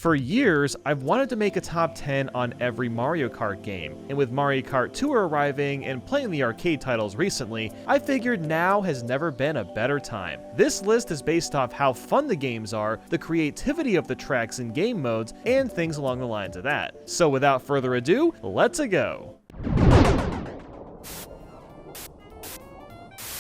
For years, I've wanted to make a top 10 on every Mario Kart game, and with Mario Kart Tour arriving and playing the arcade titles recently, I figured now has never been a better time. This list is based off how fun the games are, the creativity of the tracks and game modes, and things along the lines of that. So without further ado, let's go!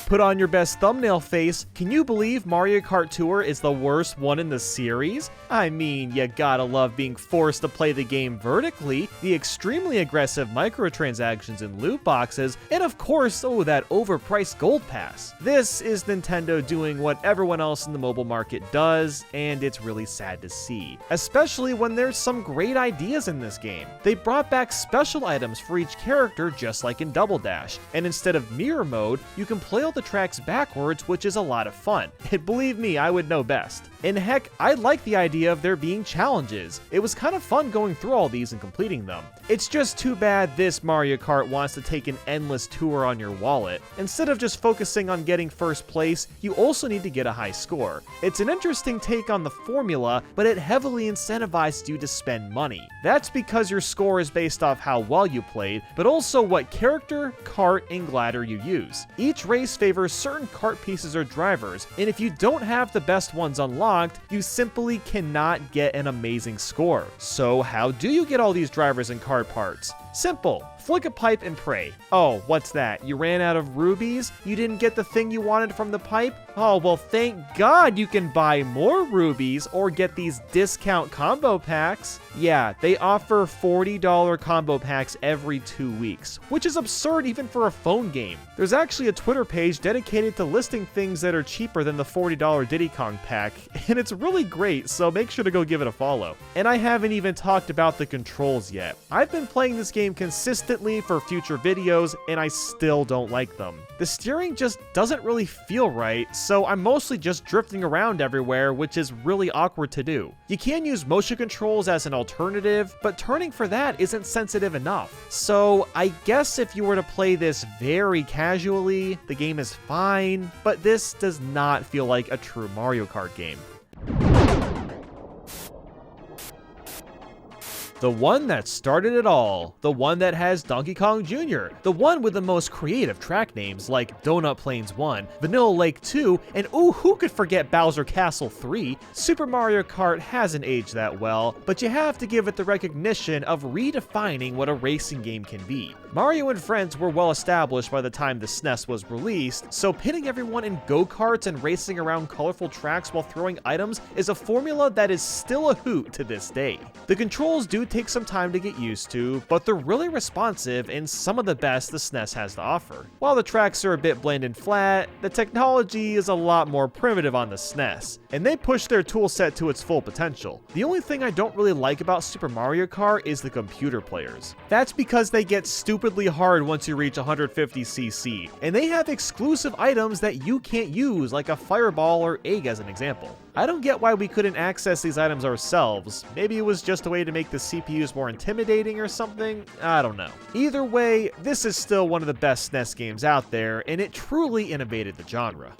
Put on your best thumbnail face. Can you believe Mario Kart Tour is the worst one in the series? I mean, you gotta love being forced to play the game vertically, the extremely aggressive microtransactions and loot boxes, and of course, that overpriced gold pass. This is Nintendo doing what everyone else in the mobile market does, and it's really sad to see. Especially when there's some great ideas in this game. They brought back special items for each character just like in Double Dash, and instead of mirror mode, you can play all the tracks backwards, which is a lot of fun. And believe me, I would know best. And heck, I like the idea of there being challenges. It was kind of fun going through all these and completing them. It's just too bad this Mario Kart wants to take an endless tour on your wallet. Instead of just focusing on getting first place, you also need to get a high score. It's an interesting take on the formula, but it heavily incentivizes you to spend money. That's because your score is based off how well you played, but also what character, kart, and glider you use. Each race favors certain kart pieces or drivers, and if you don't have the best ones unlocked, you simply cannot get an amazing score. So how do you get all these drivers and kart parts? Simple. Flick a pipe and pray. Oh, what's that? You ran out of rubies? You didn't get the thing you wanted from the pipe? Oh, well, thank God you can buy more rubies or get these discount combo packs. Yeah, they offer $40 combo packs every 2 weeks, which is absurd even for a phone game. There's actually a Twitter page dedicated to listing things that are cheaper than the $40 Diddy Kong pack, and it's really great, so make sure to go give it a follow. And I haven't even talked about the controls yet. I've been playing this game consistently for future videos, and I still don't like them. The steering just doesn't really feel right, so I'm mostly just drifting around everywhere, which is really awkward to do. You can use motion controls as an alternative, but turning for that isn't sensitive enough. So I guess if you were to play this very casually, the game is fine, but this does not feel like a true Mario Kart game. The one that started it all, the one that has Donkey Kong Jr., the one with the most creative track names like Donut Plains 1, Vanilla Lake 2, and ooh, who could forget Bowser Castle 3? Super Mario Kart hasn't aged that well, but you have to give it the recognition of redefining what a racing game can be. Mario and Friends were well established by the time the SNES was released, so pitting everyone in go-karts and racing around colorful tracks while throwing items is a formula that is still a hoot to this day. The controls do take some time to get used to, but they're really responsive and some of the best the SNES has to offer. While the tracks are a bit bland and flat, the technology is a lot more primitive on the SNES, and they push their toolset to its full potential. The only thing I don't really like about Super Mario Kart is the computer players. That's because they get stupidly hard once you reach 150cc, and they have exclusive items that you can't use, like a fireball or egg as an example. I don't get why we couldn't access these items ourselves. Maybe it was just a way to make the CPUs more intimidating or something? I don't know. Either way, this is still one of the best SNES games out there, and it truly innovated the genre.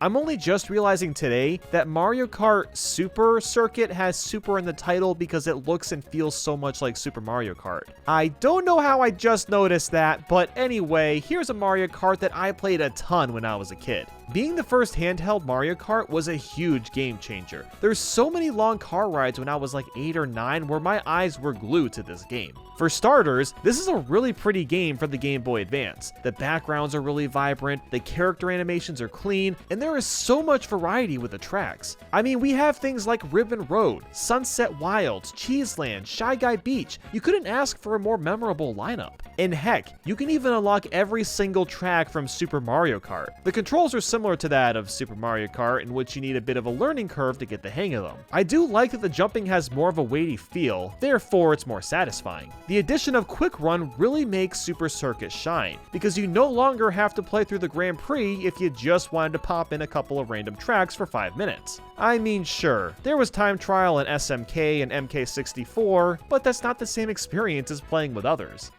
I'm only just realizing today that Mario Kart Super Circuit has Super in the title because it looks and feels so much like Super Mario Kart. I don't know how I just noticed that, but anyway, here's a Mario Kart that I played a ton when I was a kid. Being the first handheld Mario Kart was a huge game changer. There's so many long car rides when I was like 8 or 9 where my eyes were glued to this game. For starters, this is a really pretty game for the Game Boy Advance. The backgrounds are really vibrant, the character animations are clean, and there is so much variety with the tracks. I mean, we have things like Ribbon Road, Sunset Wilds, Cheeseland, Shy Guy Beach. You couldn't ask for a more memorable lineup. And heck, you can even unlock every single track from Super Mario Kart. The controls are similar to that of Super Mario Kart, in which you need a bit of a learning curve to get the hang of them. I do like that the jumping has more of a weighty feel, therefore it's more satisfying. The addition of Quick Run really makes Super Circuit shine, because you no longer have to play through the Grand Prix if you just wanted to pop in a couple of random tracks for 5 minutes. I mean, sure, there was time trial in SMK and MK64, but that's not the same experience as playing with others.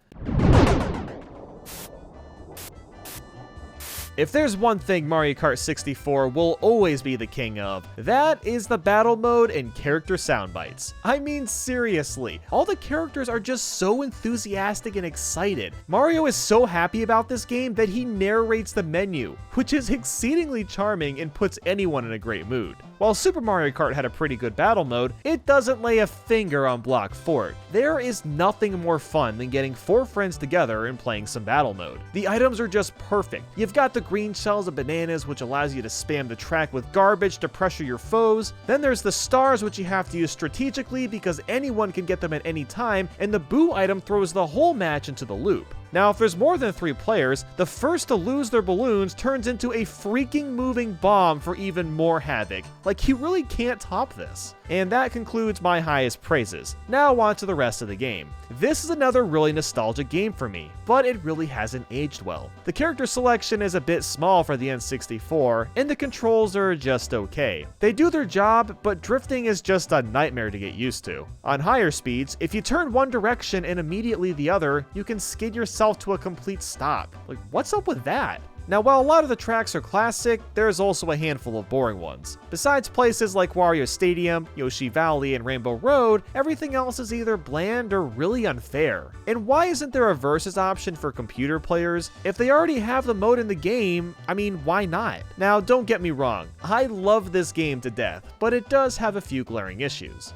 If there's one thing Mario Kart 64 will always be the king of, that is the battle mode and character soundbites. I mean, seriously, all the characters are just so enthusiastic and excited. Mario is so happy about this game that he narrates the menu, which is exceedingly charming and puts anyone in a great mood. While Super Mario Kart had a pretty good battle mode, it doesn't lay a finger on Block Fort. There is nothing more fun than getting 4 friends together and playing some battle mode. The items are just perfect. You've got the green shells of bananas, which allows you to spam the track with garbage to pressure your foes. Then there's the stars, which you have to use strategically because anyone can get them at any time, and the boo item throws the whole match into the loop. Now, if there's more than 3 players, the first to lose their balloons turns into a freaking moving bomb for even more havoc. Like, you really can't top this. And that concludes my highest praises. Now on to the rest of the game. This is another really nostalgic game for me, but it really hasn't aged well. The character selection is a bit small for the N64, and the controls are just okay. They do their job, but drifting is just a nightmare to get used to. On higher speeds, if you turn one direction and immediately the other, you can skid yourself to a complete stop. Like, what's up with that? Now, while a lot of the tracks are classic, there's also a handful of boring ones. Besides places like Wario Stadium, Yoshi Valley, and Rainbow Road, everything else is either bland or really unfair. And why isn't there a versus option for computer players? If they already have the mode in the game, I mean, why not? Now, don't get me wrong, I love this game to death, but it does have a few glaring issues.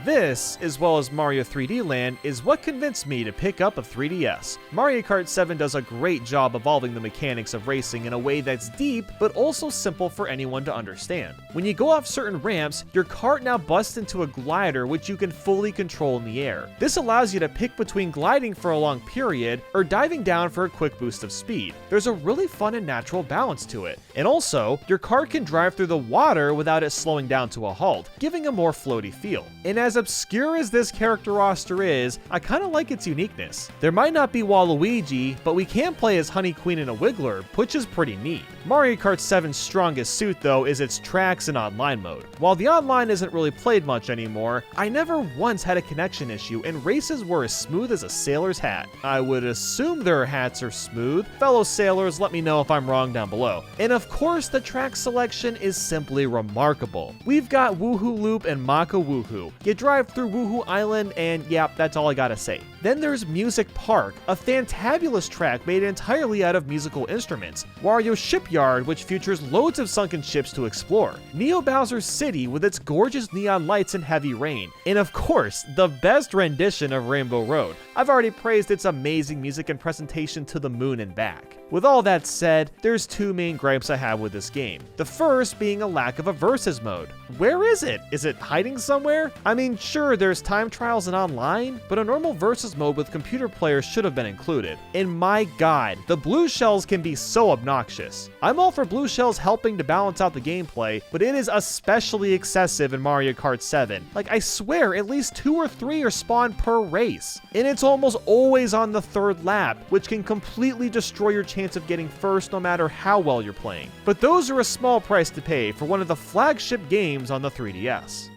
This, as well as Mario 3D Land, is what convinced me to pick up a 3DS. Mario Kart 7 does a great job evolving the mechanics of racing in a way that's deep, but also simple for anyone to understand. When you go off certain ramps, your kart now busts into a glider which you can fully control in the air. This allows you to pick between gliding for a long period or diving down for a quick boost of speed. There's a really fun and natural balance to it. And also, your kart can drive through the water without it slowing down to a halt, giving a more floaty feel. And as obscure as this character roster is, I kinda like its uniqueness. There might not be Waluigi, but we can play as Honey Queen and a Wiggler, which is pretty neat. Mario Kart 7's strongest suit though is its tracks and online mode. While the online isn't really played much anymore, I never once had a connection issue and races were as smooth as a sailor's hat. I would assume their hats are smooth. Fellow sailors, let me know if I'm wrong down below. And of course, the track selection is simply remarkable. We've got Woohoo Loop and Mako Woohoo. You drive through Woohoo Island and yeah, that's all I gotta say. Then there's Music Park, a fantabulous track made entirely out of musical instruments. Wario Shipyard, which features loads of sunken ships to explore. Neo Bowser's City with its gorgeous neon lights and heavy rain. And of course, the best rendition of Rainbow Road. I've already praised its amazing music and presentation to the moon and back. With all that said, there's 2 main gripes I have with this game. The first being a lack of a versus mode. Where is it? Is it hiding somewhere? I mean, sure, there's time trials and online, but a normal versus mode with computer players should have been included. And my god, the blue shells can be so obnoxious. I'm all for blue shells helping to balance out the gameplay, but it is especially excessive in Mario Kart 7. Like, I swear, at least 2 or 3 are spawned per race. And it's almost always on the 3rd lap, which can completely destroy your chance of getting first no matter how well you're playing. But those are a small price to pay for one of the flagship games on the 3DS.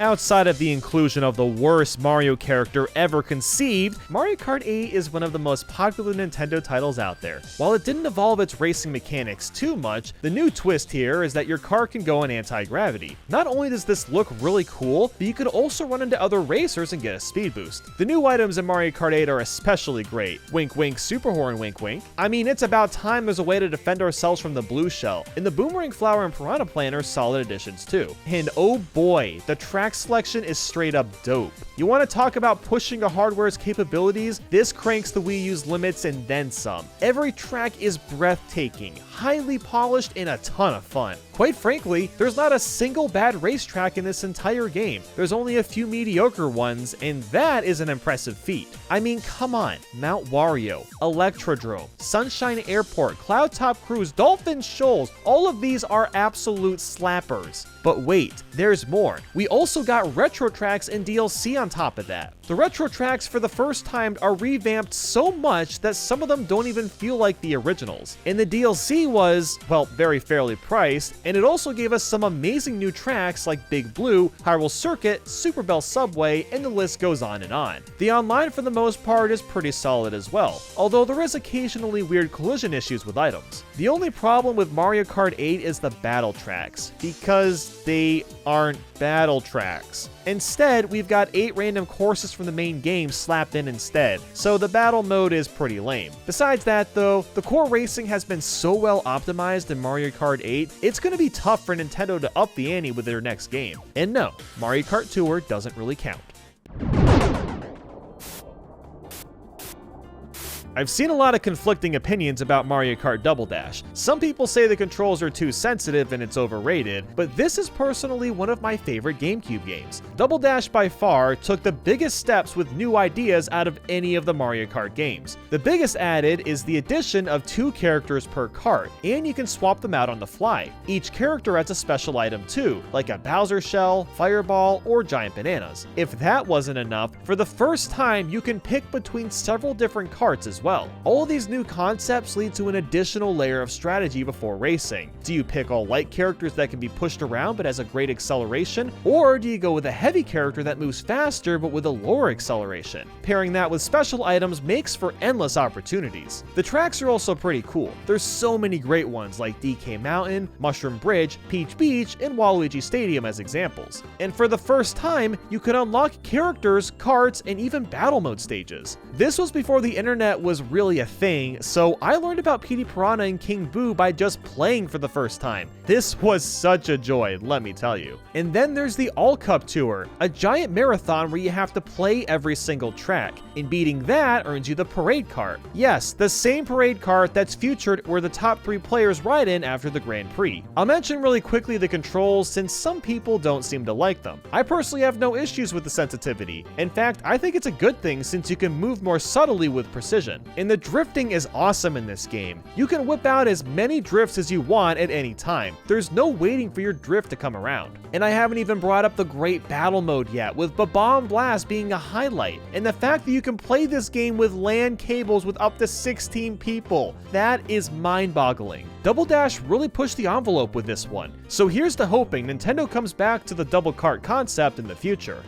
Outside of the inclusion of the worst Mario character ever conceived, Mario Kart 8 is one of the most popular Nintendo titles out there. While it didn't evolve its racing mechanics too much, the new twist here is that your car can go in anti-gravity. Not only does this look really cool, but you could also run into other racers and get a speed boost. The new items in Mario Kart 8 are especially great. Wink wink, super horn wink wink. I mean, it's about time there's a way to defend ourselves from the blue shell, and the Boomerang Flower and Piranha Plant are solid additions too. And oh boy, the track selection is straight up dope. You want to talk about pushing a hardware's capabilities? This cranks the Wii U's limits and then some. Every track is breathtaking, highly polished, and a ton of fun. Quite frankly, there's not a single bad racetrack in this entire game. There's only a few mediocre ones, and that is an impressive feat. I mean, come on. Mount Wario, Electrodrome, Sunshine Airport, Cloud Top Cruise, Dolphin Shoals, all of these are absolute slappers. But wait, there's more. We also got retro tracks and DLC on top of that. The retro tracks for the first time are revamped so much that some of them don't even feel like the originals. And the DLC was, well, very fairly priced, and it also gave us some amazing new tracks like Big Blue, Hyrule Circuit, Super Bell Subway, and the list goes on and on. The online for the most part is pretty solid as well, although there is occasionally weird collision issues with items. The only problem with Mario Kart 8 is the battle tracks, because they aren't battle tracks. Instead, we've got 8 random courses from the main game slapped in instead, so the battle mode is pretty lame. Besides that though, the core racing has been so well optimized in Mario Kart 8, it's going to be tough for Nintendo to up the ante with their next game. And no, Mario Kart Tour doesn't really count. I've seen a lot of conflicting opinions about Mario Kart Double Dash. Some people say the controls are too sensitive and it's overrated, but this is personally one of my favorite GameCube games. Double Dash by far took the biggest steps with new ideas out of any of the Mario Kart games. The biggest added is the addition of 2 characters per kart, and you can swap them out on the fly. Each character has a special item too, like a Bowser shell, fireball, or giant bananas. If that wasn't enough, for the first time you can pick between several different karts as well. All of these new concepts lead to an additional layer of strategy before racing. Do you pick all light characters that can be pushed around but has a great acceleration, or do you go with a heavy character that moves faster but with a lower acceleration? Pairing that with special items makes for endless opportunities. The tracks are also pretty cool. There's so many great ones like DK Mountain, Mushroom Bridge, Peach Beach, and Waluigi Stadium as examples. And for the first time, you can unlock characters, karts, and even battle mode stages. This was before the internet was really a thing, so I learned about Petey Piranha and King Boo by just playing for the first time. This was such a joy, let me tell you. And then there's the All Cup Tour, a giant marathon where you have to play every single track, and beating that earns you the Parade Cart. Yes, the same Parade Cart that's featured where the top 3 players ride in after the Grand Prix. I'll mention really quickly the controls since some people don't seem to like them. I personally have no issues with the sensitivity. In fact, I think it's a good thing since you can move more subtly with precision. And the drifting is awesome in this game. You can whip out as many drifts as you want at any time. There's no waiting for your drift to come around. And I haven't even brought up the great battle mode yet, with Bomb Blast being a highlight. And the fact that you can play this game with LAN cables with up to 16 people. That is mind-boggling. Double Dash really pushed the envelope with this one. So here's to hoping Nintendo comes back to the double kart concept in the future.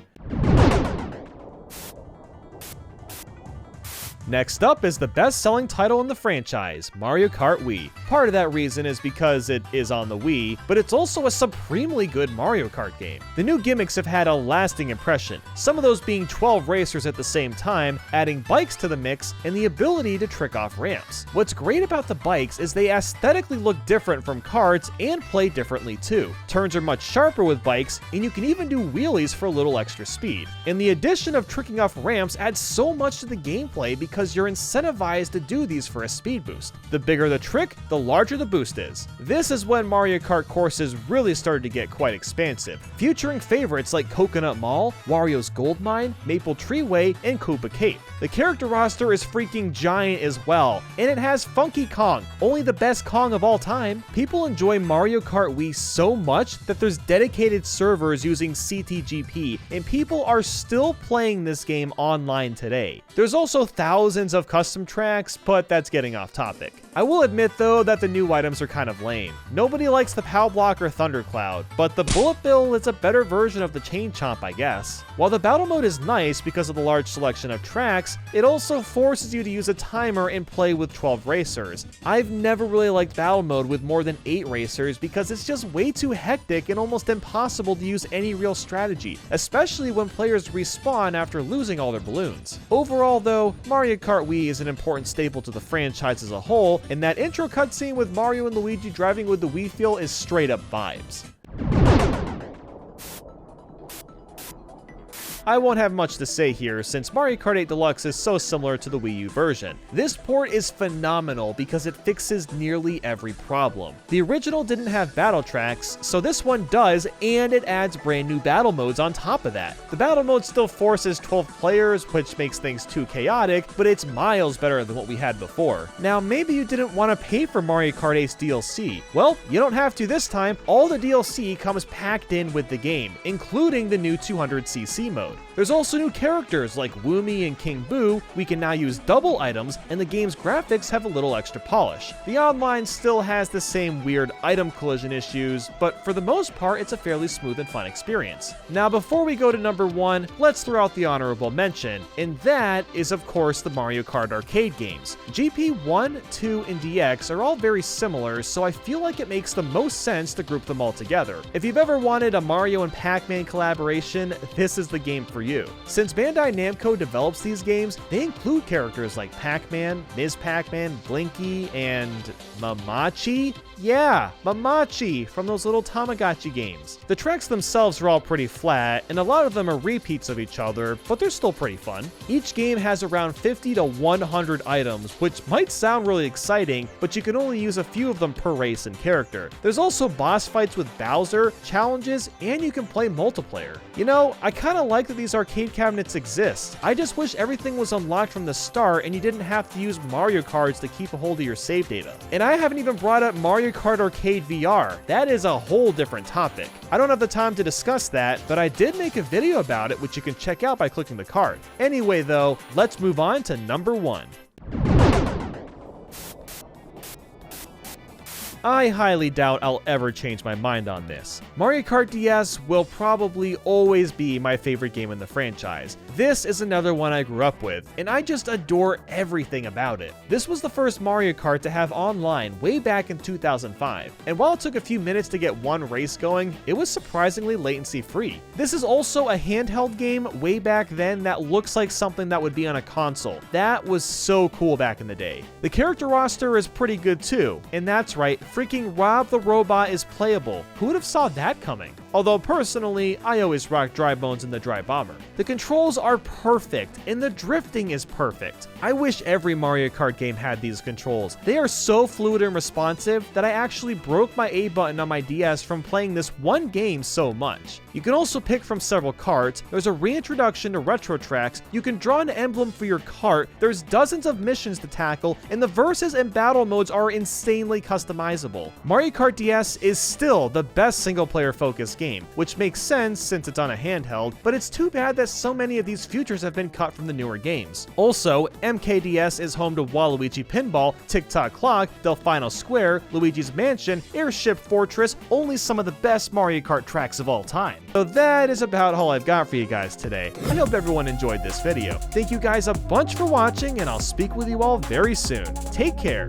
Next up is the best-selling title in the franchise, Mario Kart Wii. Part of that reason is because it is on the Wii, but it's also a supremely good Mario Kart game. The new gimmicks have had a lasting impression, some of those being 12 racers at the same time, adding bikes to the mix, and the ability to trick off ramps. What's great about the bikes is they aesthetically look different from karts and play differently too. Turns are much sharper with bikes, and you can even do wheelies for a little extra speed. And the addition of tricking off ramps adds so much to the gameplay because you're incentivized to do these for a speed boost. The bigger the trick, the larger the boost is. This is when Mario Kart courses really started to get quite expansive, featuring favorites like Coconut Mall, Wario's Gold Mine, Maple Treeway, and Koopa Cape. The character roster is freaking giant as well, and it has Funky Kong, only the best Kong of all time. People enjoy Mario Kart Wii so much that there's dedicated servers using CTGP, and people are still playing this game online today. There's also thousands of custom tracks, but that's getting off topic. I will admit though that the new items are kind of lame. Nobody likes the POW Block or Thundercloud, but the Bullet Bill is a better version of the Chain Chomp, I guess. While the battle mode is nice because of the large selection of tracks, it also forces you to use a timer and play with 12 racers. I've never really liked battle mode with more than 8 racers because it's just way too hectic and almost impossible to use any real strategy, especially when players respawn after losing all their balloons. Overall though, Mario Kart Wii is an important staple to the franchise as a whole, and that intro cutscene with Mario and Luigi driving with the Wii feel is straight up vibes. I won't have much to say here since Mario Kart 8 Deluxe is so similar to the Wii U version. This port is phenomenal because it fixes nearly every problem. The original didn't have battle tracks, so this one does, and it adds brand new battle modes on top of that. The battle mode still forces 12 players, which makes things too chaotic, but it's miles better than what we had before. Now, maybe you didn't want to pay for Mario Kart 8's DLC. Well, you don't have to this time. All the DLC comes packed in with the game, including the new 200cc mode. There's also new characters like Woomy and King Boo. We can now use double items, and the game's graphics have a little extra polish. The online still has the same weird item collision issues, but for the most part, it's a fairly smooth and fun experience. Now, before we go to number 1, let's throw out the honorable mention, and that is, of course, the Mario Kart arcade games. GP 1, 2, and DX are all very similar, so I feel like it makes the most sense to group them all together. If you've ever wanted a Mario and Pac-Man collaboration, this is the game for you. Since Bandai Namco develops these games, they include characters like Pac-Man, Ms. Pac-Man, Blinky, and Mamachi? Yeah, Mamachi from those little Tamagotchi games. The tracks themselves are all pretty flat, and a lot of them are repeats of each other, but they're still pretty fun. Each game has around 50 to 100 items, which might sound really exciting, but you can only use a few of them per race and character. There's also boss fights with Bowser, challenges, and you can play multiplayer. You know, I kinda like that these arcade cabinets exist. I just wish everything was unlocked from the start and you didn't have to use Mario cards to keep a hold of your save data. And I haven't even brought up Mario Kart Arcade VR. That is a whole different topic. I don't have the time to discuss that, but I did make a video about it which you can check out by clicking the card. Anyway though, let's move on to number 1. I highly doubt I'll ever change my mind on this. Mario Kart DS will probably always be my favorite game in the franchise. This is another one I grew up with, and I just adore everything about it. This was the first Mario Kart to have online way back in 2005, and while it took a few minutes to get one race going, it was surprisingly latency free. This is also a handheld game way back then that looks like something that would be on a console. That was so cool back in the day. The character roster is pretty good too, and that's right, freaking Rob the Robot is playable. Who would have saw that coming? Although personally, I always rock Dry Bones in the Dry Bomber. The controls are perfect, and the drifting is perfect. I wish every Mario Kart game had these controls. They are so fluid and responsive that I actually broke my A button on my DS from playing this one game so much. You can also pick from several karts, there's a reintroduction to retro tracks, you can draw an emblem for your kart, there's dozens of missions to tackle, and the versus and battle modes are insanely customizable. Mario Kart DS is still the best single-player focused game, which makes sense since it's on a handheld, but it's too bad that so many of these features have been cut from the newer games. Also, MKDS is home to Waluigi Pinball, Tick-Tock Clock, Delfino Square, Luigi's Mansion, Airship Fortress, only some of the best Mario Kart tracks of all time. So that is about all I've got for you guys today. I hope everyone enjoyed this video. Thank you guys a bunch for watching, and I'll speak with you all very soon. Take care.